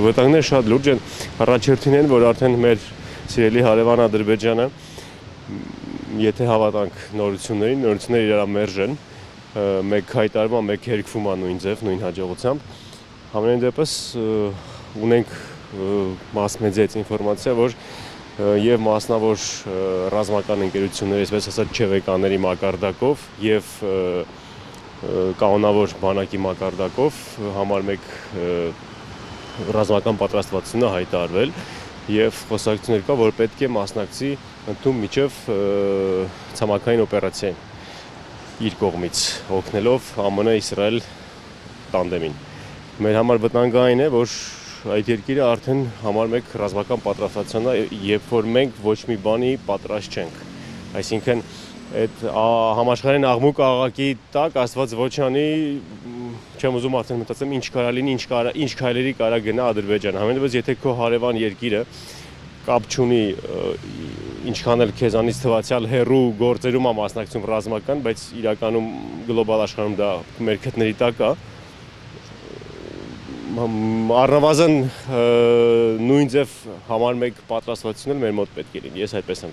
վտանգները շատ լուրջ են, առաջերտին են, որ արդեն մեր սիրելի հարևան Ադրբեջանը, եթե հավատանք նորությունները իրար մերժ են, մեկ հայտարարում, մեկ հերքվում է նույն ձև, նույն հաջողությամբ, համենայն դեպս ունենք մաս-մեդիայից ինֆորմացիա, որ եւ մասնավոր ռազմական ընկերությունների, այսպես ասած, ՉՎԿ-ների մակարդակով եւ կանոնավոր բանակի մակարդակով համար մեկ ռազմական պատրաստվածությունը հայտարարվել եւ խոսակցություններ կա, որ պետք է մասնակցի ընդդեմ միջև ցամաքային օպերացիային իր կողմից օգնելով ԱՄՆ-Իսրայել տանդեմին։ Մեր համար վտանգային է, որ այդ երկիրը արդեն համար մեկ ռազմական պատրաստվածության է, երբ որ մենք ոչ մի բանի պատրաստ չենք։ Այսինքն այդ համաշխարհային աղմուկ աղաղակի տակ Աստված ոչ անի, չեմ ուզում արդեն մտածեմ ինչ կարա լինի, ինչ քայլերի կարա գնա Ադրբեջանը։ Համենայնիվս եթե քո հարևան երկիրը կապ չունի ինչքան էլ քեզանից թվացյալ հերու գործերում է մասնակցում ռազմական, բայց իրականում գլոբալ աշխարհում դա մեր քթների տակ է, առնվազն նույն ձև համար մեկ պատրաստվածություն էլ մեր մոտ պետք է լինի, ես այդպես եմ